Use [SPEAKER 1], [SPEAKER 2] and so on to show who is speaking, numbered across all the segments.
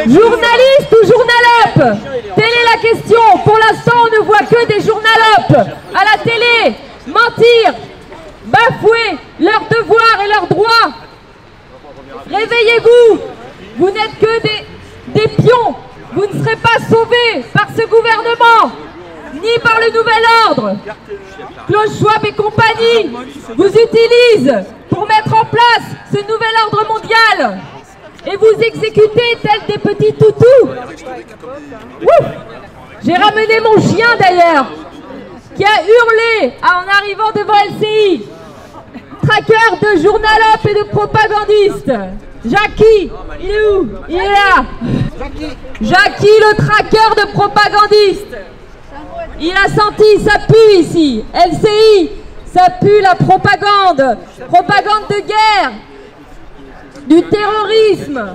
[SPEAKER 1] Journaliste ou journalope? Telle est la question. Pour l'instant, on ne voit que des journalopes à la télé. Mentir, bafouer leurs devoirs et leurs droits. Réveillez-vous. Vous n'êtes que des pions. Vous ne serez pas sauvés par ce gouvernement, ni par le nouvel ordre. Klaus Schwab et compagnie vous utilisent pour mettre en place ce nouvel ordre mondial. Et vous exécutez tels des petits toutous. J'ai ramené mon chien d'ailleurs, qui a hurlé en arrivant devant LCI. Traqueur de journalopes et de propagandistes. Jackie, il est où? Il est là. Jackie, le traqueur de propagandistes. Il a senti, ça pue ici. LCI, ça pue la propagande. Propagande de guerre. Du terrorisme.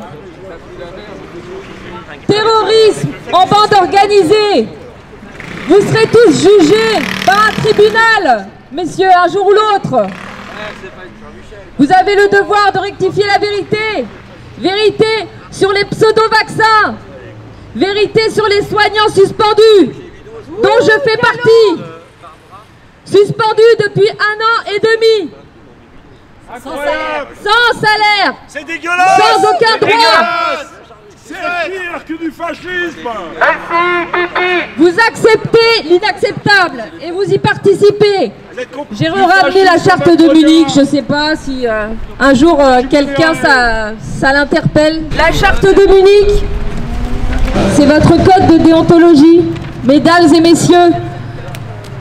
[SPEAKER 1] Terrorisme en bande organisée. Vous serez tous jugés par un tribunal, messieurs, un jour ou l'autre. Vous avez le devoir de rectifier la vérité. Vérité sur les pseudo-vaccins. Vérité sur les soignants suspendus, dont je fais partie. Suspendus depuis 1 an et demi. Sans salaire.
[SPEAKER 2] C'est dégueulasse.
[SPEAKER 1] Sans aucun droit.
[SPEAKER 2] C'est pire que du fascisme.
[SPEAKER 1] Vous acceptez l'inacceptable et vous y participez. J'ai ramené la charte de Munich, je ne sais pas si un jour quelqu'un ça l'interpelle. La charte de Munich, c'est votre code de déontologie. Mesdames et messieurs,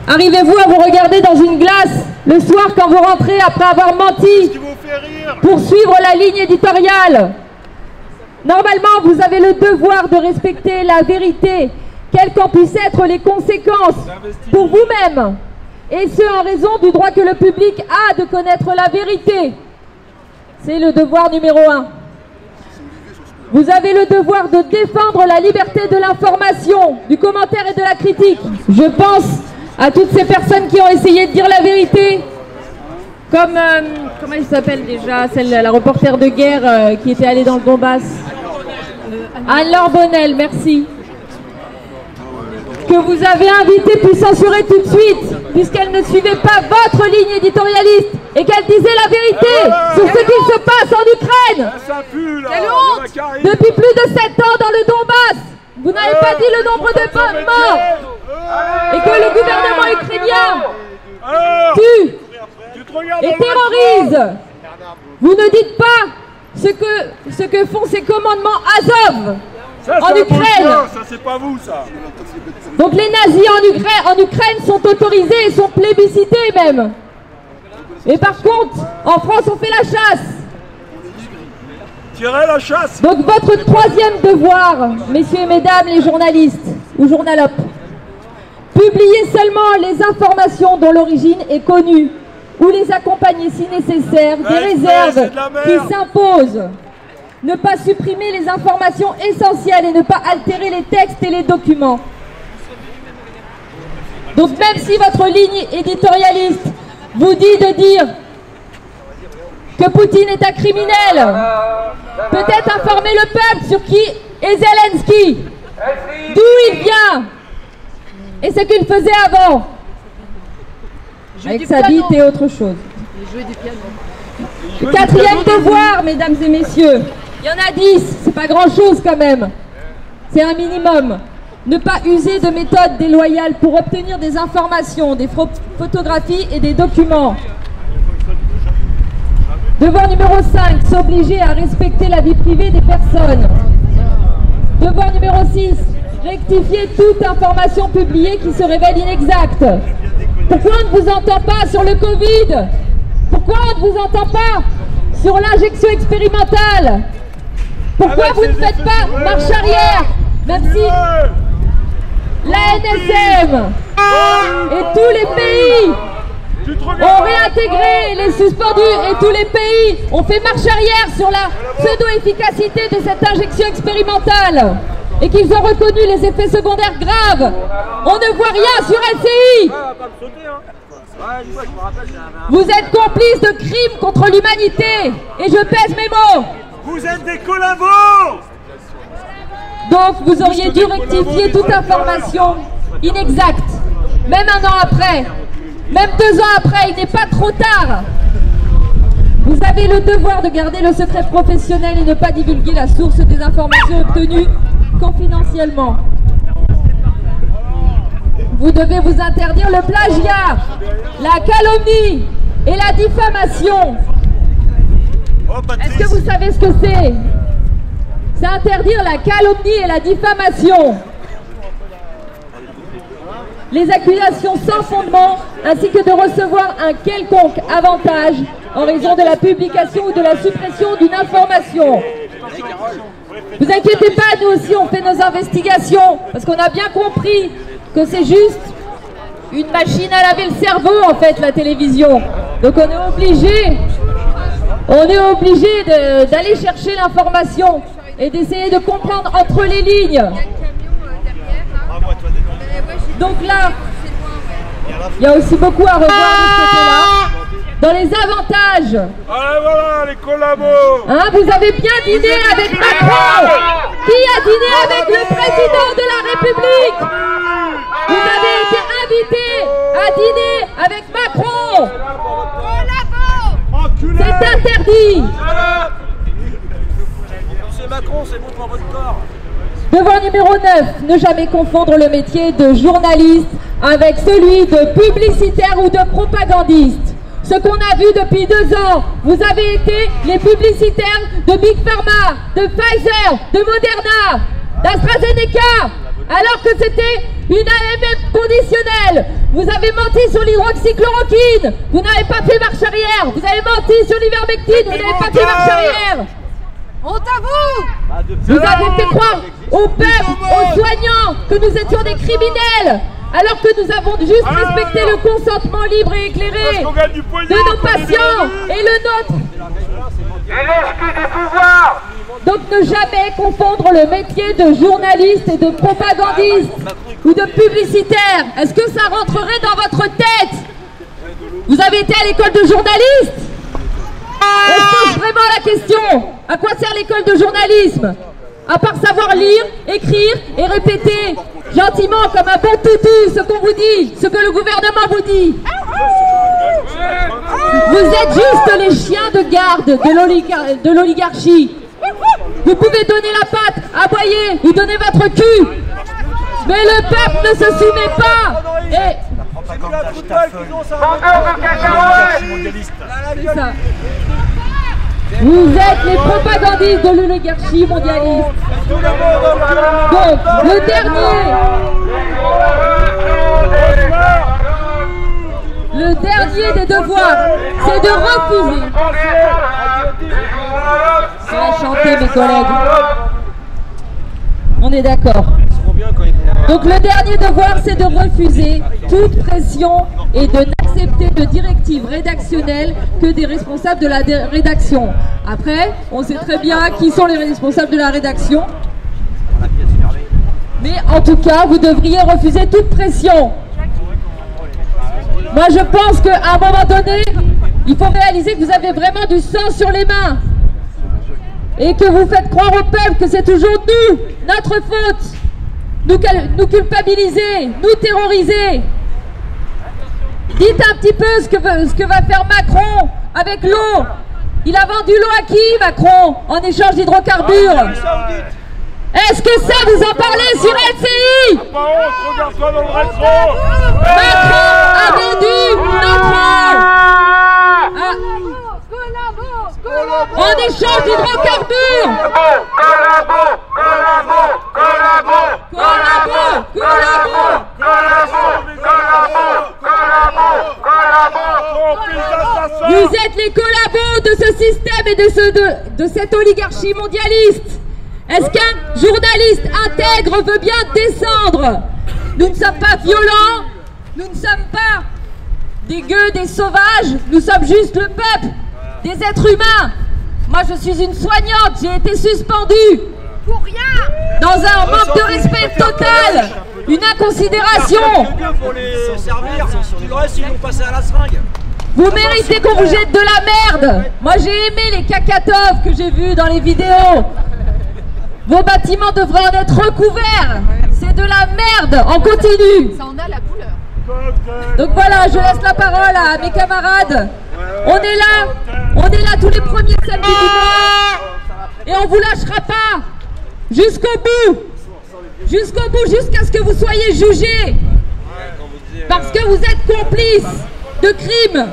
[SPEAKER 1] arrivez-vous à vous regarder dans une glace le soir quand vous rentrez après avoir menti pour suivre la ligne éditoriale? Normalement, vous avez le devoir de respecter la vérité, quelles qu'en puissent être les conséquences pour vous-même, et ce en raison du droit que le public a de connaître la vérité. C'est le devoir numéro 1. Vous avez le devoir de défendre la liberté de l'information, du commentaire et de la critique. Je pense à toutes ces personnes qui ont essayé de dire la vérité, comme, comment elle s'appelle déjà, la reporter de guerre qui était allée dans le Donbass. Anne-Laure Bonnel, merci. Que vous avez invité puis censuré tout de suite, puisqu'elle ne suivait pas votre ligne éditorialiste et qu'elle disait la vérité sur ce qui se passe en Ukraine. Quelle honte! Depuis plus de 7 ans dans le Donbass, vous n'avez pas dit le nombre de morts et que le gouvernement ukrainien tue et terrorise. Vous ne dites pas ce que font ces commandements Azov en Ukraine.
[SPEAKER 2] Ça, c'est pas vous, ça.
[SPEAKER 1] Donc les nazis en Ukraine sont autorisés et sont plébiscités même. Et par contre, en France, on fait la chasse.
[SPEAKER 2] Tirez la chasse.
[SPEAKER 1] Donc votre troisième devoir, messieurs et mesdames les journalistes ou journalopes, publiez seulement les informations dont l'origine est connue, ou les accompagner si nécessaire des réserves qui s'imposent. Ne pas supprimer les informations essentielles et ne pas altérer les textes et les documents. Donc même si votre ligne éditorialiste vous dit de dire que Poutine est un criminel, peut-être informer le peuple sur qui est Zelensky, d'où il vient et ce qu'il faisait avant. Avec sa bite et autre chose. Le quatrième devoir, mesdames et messieurs, il y en a 10, c'est pas grand chose quand même. C'est un minimum. Ne pas user de méthodes déloyales pour obtenir des informations, des photographies et des documents. Devoir numéro 5, s'obliger à respecter la vie privée des personnes. Devoir numéro 6, rectifier toute information publiée qui se révèle inexacte. Pourquoi on ne vous entend pas sur le Covid? Pourquoi on ne vous entend pas sur l'injection expérimentale? Pourquoi vous ne faites pas marche arrière? Même si l'ANSM et tous les pays ont réintégré les suspendus et tous les pays ont fait marche arrière sur la pseudo-efficacité de cette injection expérimentale et qu'ils ont reconnu les effets secondaires graves, on ne voit rien sur LCI. Vous êtes complices de crimes contre l'humanité et je pèse mes mots.
[SPEAKER 2] Vous êtes des collabos.
[SPEAKER 1] Donc vous auriez dû rectifier toute information inexacte. Même un an après, même 2 ans après, il n'est pas trop tard. Vous avez le devoir de garder le secret professionnel et ne pas divulguer la source des informations obtenues confidentiellement. Vous devez vous interdire le plagiat, la calomnie et la diffamation. Est-ce que vous savez ce que c'est? C'est interdire la calomnie et la diffamation. Les accusations sans fondement, ainsi que de recevoir un quelconque avantage en raison de la publication ou de la suppression d'une information. Vous inquiétez pas, nous aussi on fait nos investigations, parce qu'on a bien compris que c'est juste une machine à laver le cerveau en fait, la télévision. Donc on est obligé d'aller chercher l'information et d'essayer de comprendre entre les lignes. Donc là, il y a aussi beaucoup à revoir de ce côté-là. Dans les avantages.
[SPEAKER 2] Allez, voilà, les collabos.
[SPEAKER 1] Hein, vous avez bien dîné avec Macron. Qui a dîné avec le président de la République? Vous avez été invité à dîner avec Macron. C'est interdit.
[SPEAKER 3] Monsieur Macron, c'est bon pour votre corps.
[SPEAKER 1] Devoir numéro 9, ne jamais confondre le métier de journaliste avec celui de publicitaire ou de propagandiste. Ce qu'on a vu depuis 2 ans, vous avez été les publicitaires de Big Pharma, de Pfizer, de Moderna, d'AstraZeneca, alors que c'était une AMM conditionnelle. Vous avez menti sur l'hydroxychloroquine, vous n'avez pas fait marche arrière. Vous avez menti sur l'ivermectine, vous n'avez pas fait marche arrière. Honte à vous! Vous avez fait croire au peuple, aux soignants, que nous étions des criminels, alors que nous avons juste respecté le consentement libre et éclairé de nos patients et le nôtre. Donc ne jamais confondre le métier de journaliste et de propagandiste ou de publicitaire. Est-ce que ça rentrerait dans votre tête? Vous avez été à l'école de journaliste? On se pose vraiment la question. À quoi sert l'école de journalisme? À part savoir lire, écrire et répéter gentiment comme un bon toutou ce qu'on vous dit, ce que le gouvernement vous dit. Vous êtes juste les chiens de garde de l'oligarchie. Vous pouvez donner la patte, aboyer ou donner votre cul, mais le peuple ne se soumet pas. Et c'est ça. Vous êtes les propagandistes de l'oligarchie mondialiste. Donc, le dernier des devoirs, c'est de refuser. Je vais chanter, mes collègues. On est d'accord. Donc le dernier devoir, c'est de refuser toute pression et de n'accepter de directives rédactionnelles que des responsables de la rédaction. Après, on sait très bien qui sont les responsables de la rédaction. Mais en tout cas, vous devriez refuser toute pression. Moi, je pense qu'à un moment donné, il faut réaliser que vous avez vraiment du sang sur les mains. Et que vous faites croire au peuple que c'est toujours nous, notre faute. Nous culpabiliser, nous terroriser. Dites un petit peu ce que va faire Macron avec l'eau. Il a vendu l'eau à qui, Macron, en échange d'hydrocarbures? Est-ce que ça, vous en parlez sur LCI?
[SPEAKER 2] Regarde-toi dans le rétro.
[SPEAKER 1] Macron a vendu notre eau en échange d'hydrocarbures. Vous êtes les collabos de ce système et de cette oligarchie mondialiste. Est-ce qu'un journaliste intègre veut bien descendre? Nous ne sommes pas violents, nous ne sommes pas des gueux, des sauvages, nous sommes juste le peuple, des êtres humains. Moi je suis une soignante, j'ai été suspendue. Pour rien. Dans un manque de respect total, une inconsidération. Vous méritez qu'on vous jette de la merde. Moi j'ai aimé les cacatoves que j'ai vus dans les vidéos. Vos bâtiments devraient en être recouverts. C'est de la merde, on continue.
[SPEAKER 4] Ça en a la couleur.
[SPEAKER 1] Donc voilà, je laisse la parole à mes camarades. On est là tous les premiers samedis du mois. Et on vous lâchera pas. Jusqu'au bout. Jusqu'à ce que vous soyez jugés. Parce que vous êtes complices de crimes.